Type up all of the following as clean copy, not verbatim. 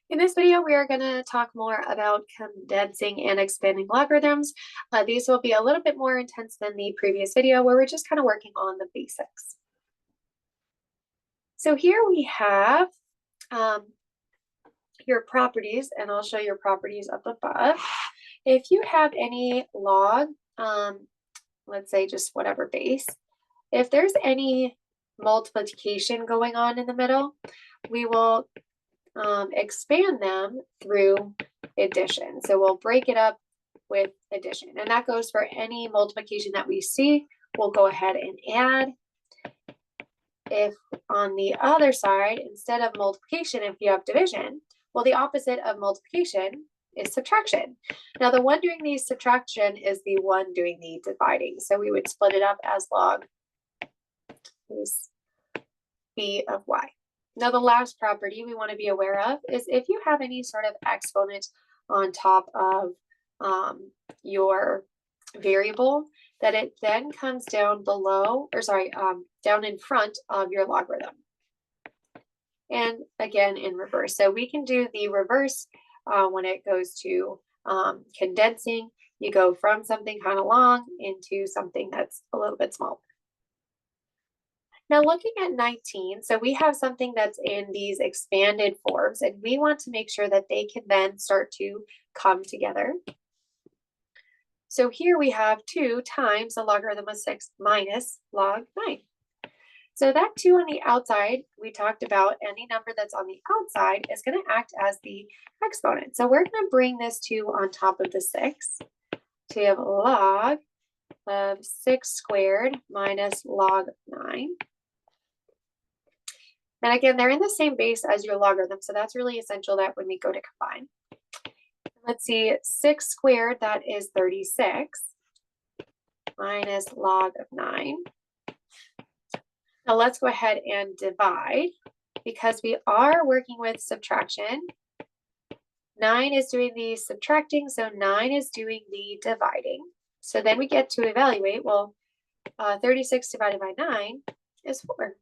In this video, we are going to talk more about condensing and expanding logarithms. These will be a little bit more intense than the previous video where we're just kind of working on the basics. So here we have your properties, and I'll show your properties up above. If you have any log, let's say just whatever base, if there's any multiplication going on in the middle, we will expand them through addition. So we'll break it up with addition, and that goes for any multiplication that we see. We'll go ahead and add. If on the other side, instead of multiplication, if you have division, well, the opposite of multiplication is subtraction. Now, the one doing the subtraction is the one doing the dividing. So we would split it up as log b of y. Now, the last property we want to be aware of is if you have any sort of exponent on top of your variable, that it then comes down below, or sorry, down in front of your logarithm. And again, in reverse. So we can do the reverse when it goes to condensing. You go from something kind of long into something that's a little bit smaller. Now looking at 19, so we have something that's in these expanded forms, and we want to make sure that they can then start to come together. So here we have 2 times the logarithm of 6 minus log 9. So that 2 on the outside, we talked about any number that's on the outside is going to act as the exponent. So we're going to bring this 2 on top of the 6. So we have log of 6 squared minus log 9. And again, they're in the same base as your logarithm, so that's really essential that when we go to combine. Let's see, 6 squared, that is 36, minus log of 9. Now let's go ahead and divide, because we are working with subtraction. 9 is doing the subtracting, so 9 is doing the dividing. So then we get to evaluate, well, 36 divided by 9 is 4.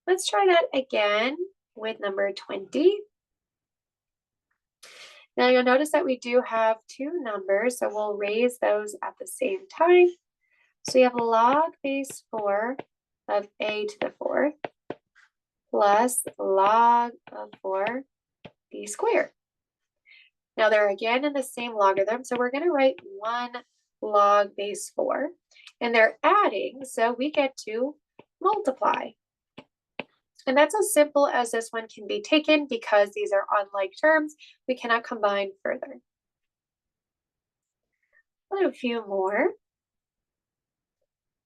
Let's try that again with number 20. Now you'll notice that we do have 2 numbers, so we'll raise those at the same time. So we have log base 4 of a to the 4th plus log of 4 b squared. Now they're again in the same logarithm, so we're going to write 1 log base 4, and they're adding, so we get to multiply. And that's as simple as this one can be taken because these are unlike terms. We cannot combine further. I'll do a few more.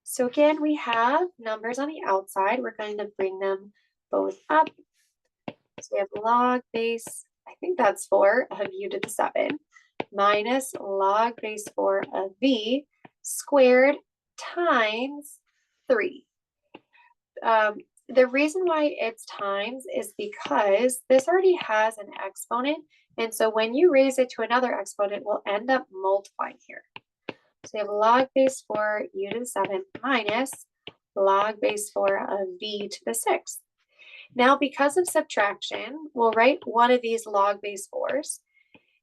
So again, we have numbers on the outside. We're going to bring them both up. So we have log base, I think that's 4 of u to the 7, minus log base 4 of v squared times 3. The reason why it's times is because this already has an exponent, and so when you raise it to another exponent, we'll end up multiplying here. So we have log base 4 u to the 7 minus log base 4 of v to the 6th. Now, because of subtraction, we'll write one of these log base 4s,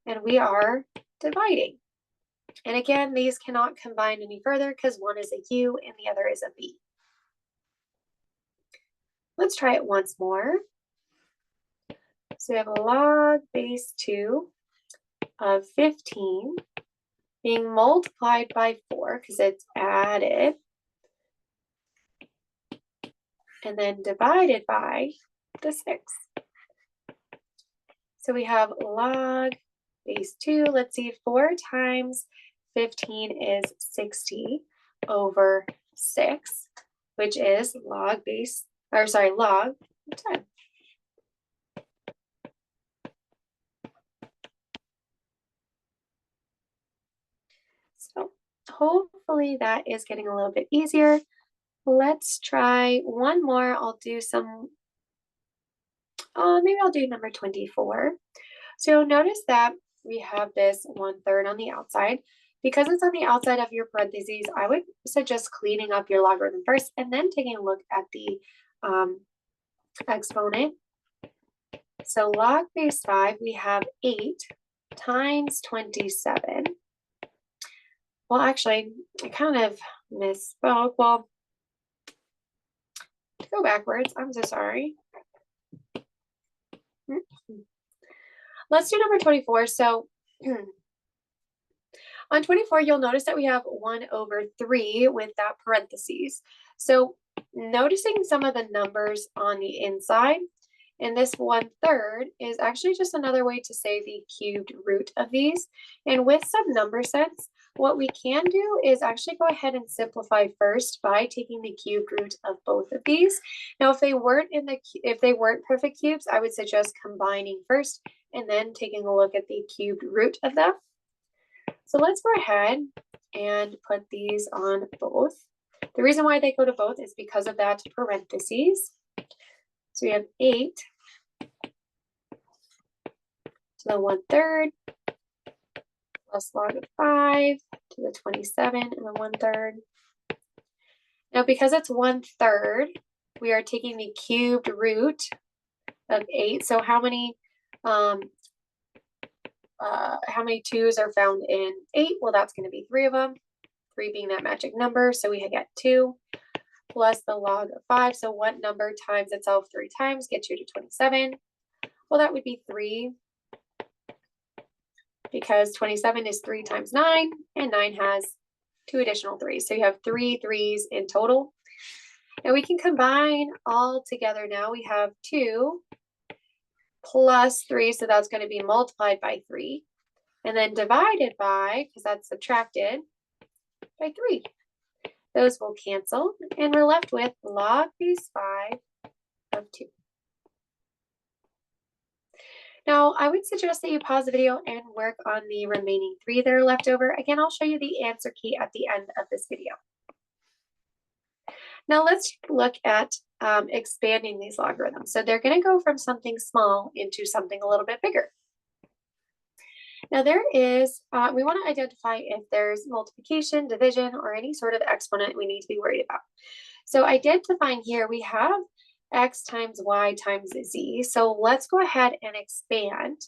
and we are dividing. And again, these cannot combine any further because one is a u and the other is a v. Let's try it once more. So we have a log base 2 of 15 being multiplied by 4 because it's added, and then divided by the 6. So we have log base 2. Let's see, 4 times 15 is 60 over 6, which is log 10. So hopefully that is getting a little bit easier. Let's try one more. I'll do some, maybe I'll do number 24. So you'll notice that we have this 1/3 on the outside. Because it's on the outside of your parentheses, I would suggest cleaning up your logarithm first and then taking a look at the exponent. So log base 5, we have 8 times 27. Well, actually, I kind of misspoke. Well, to go backwards, I'm so sorry. Let's do number 24. So on 24, you'll notice that we have 1/3 with that parentheses. So noticing some of the numbers on the inside, and this 1/3 is actually just another way to say the cubed root of these. And with some number sets, what we can do is actually go ahead and simplify first by taking the cubed root of both of these. Now, if they weren't perfect cubes, I would suggest combining first and then taking a look at the cubed root of them. So let's go ahead and put these on both. The reason why they go to both is because of that parentheses. So we have 8 to the 1/3 plus log of 5 to the 27 and the 1/3. Now, because it's 1/3, we are taking the cubed root of 8. So how many 2's are found in 8? Well, that's going to be 3 of them, 3 being that magic number. So we get 2 plus the log of 5. So what number times itself 3 times gets you to 27? Well, that would be 3, because 27 is 3 times 9, and 9 has 2 additional 3s. So you have 3 3's in total. And we can combine all together now. We have 2 plus 3, so that's going to be multiplied by 3, and then divided by, because that's subtracted, by 3. Those will cancel, and we're left with log base 5 of 2. Now, I would suggest that you pause the video and work on the remaining 3 that are left over. Again, I'll show you the answer key at the end of this video. Now, let's look at expanding these logarithms. So they're going to go from something small into something a little bit bigger. Now, there is, we want to identify if there's multiplication, division, or any sort of exponent we need to be worried about. So identifying here, we have x times y times z. So let's go ahead and expand.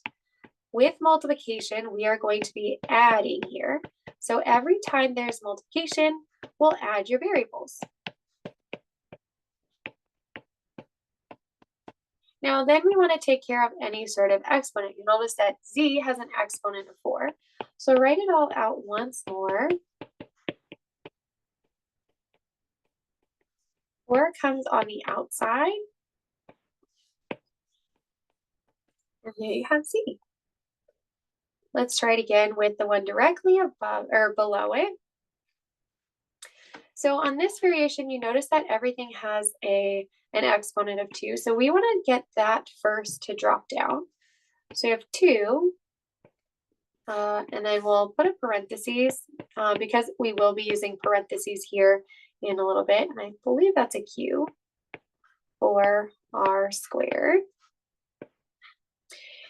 With multiplication, we are going to be adding here. So every time there's multiplication, we'll add your variables. Now, then we want to take care of any sort of exponent. You notice that z has an exponent of 4. So write it all out once more. 4 comes on the outside. And here you have z. Let's try it again with the one directly above or below it. So on this variation, you notice that everything has an exponent of 2. So we want to get that first to drop down. So we have 2, and then we'll put a parentheses because we will be using parentheses here in a little bit. And I believe that's a q for r squared.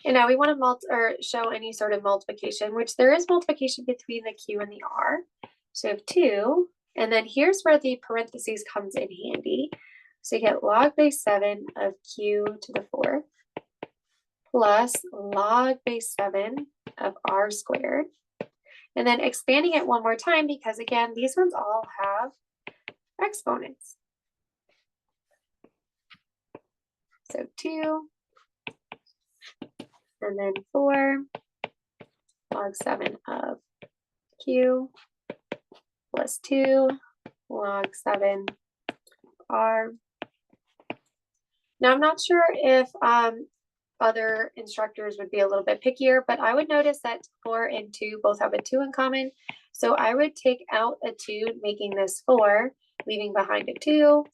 And now we want to show any sort of multiplication, which there is multiplication between the q and the r. So we have 2. And then here's where the parentheses comes in handy. So you get log base 7 of q to the 4 plus log base 7 of r squared. And then expanding it one more time because, again, these ones all have exponents. So 2, and then 4 log 7 of q plus 2 log 7 r. Now, I'm not sure if other instructors would be a little bit pickier, but I would notice that 4 and 2 both have a 2 in common. So I would take out a 2, making this 4, leaving behind a 2,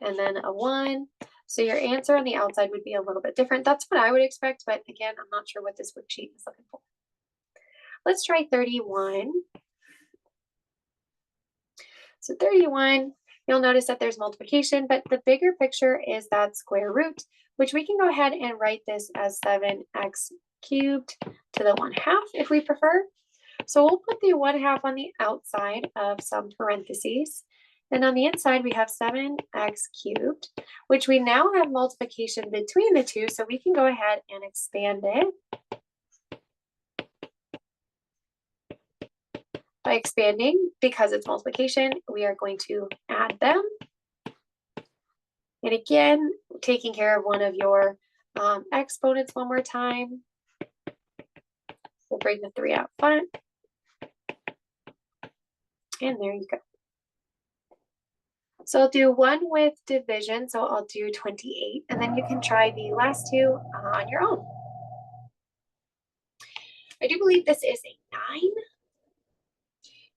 and then a 1. So your answer on the outside would be a little bit different. That's what I would expect, but again, I'm not sure what this worksheet is looking for. Let's try 31. So 31, you'll notice that there's multiplication, but the bigger picture is that square root, which we can go ahead and write this as 7x cubed to the 1/2 if we prefer. So we'll put the 1/2 on the outside of some parentheses. Then on the inside, we have 7x cubed, which we now have multiplication between the two, so we can go ahead and expand it. By expanding, because it's multiplication, we are going to add them. And again, taking care of one of your exponents one more time. We'll bring the 3 out front. And there you go. So I'll do one with division. So I'll do 28, and then you can try the last two on your own. I do believe this is a 9.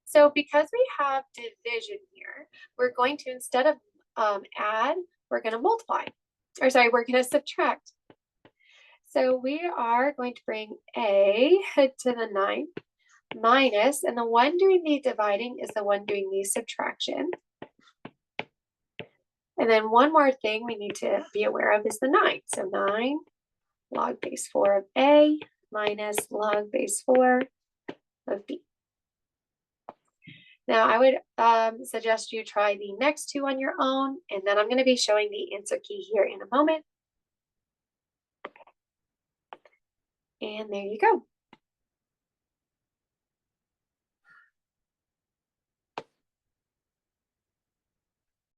So because we have division here, we're going to, instead of add, we're going to multiply. Or sorry, we're going to subtract. So we are going to bring a to the 9 minus, and the one doing the dividing is the one doing the subtraction. And then one more thing we need to be aware of is the 9. So 9 log base 4 of a minus log base 4 of b. Now I would suggest you try the next two on your own, and then I'm going to be showing the answer key here in a moment. And there you go.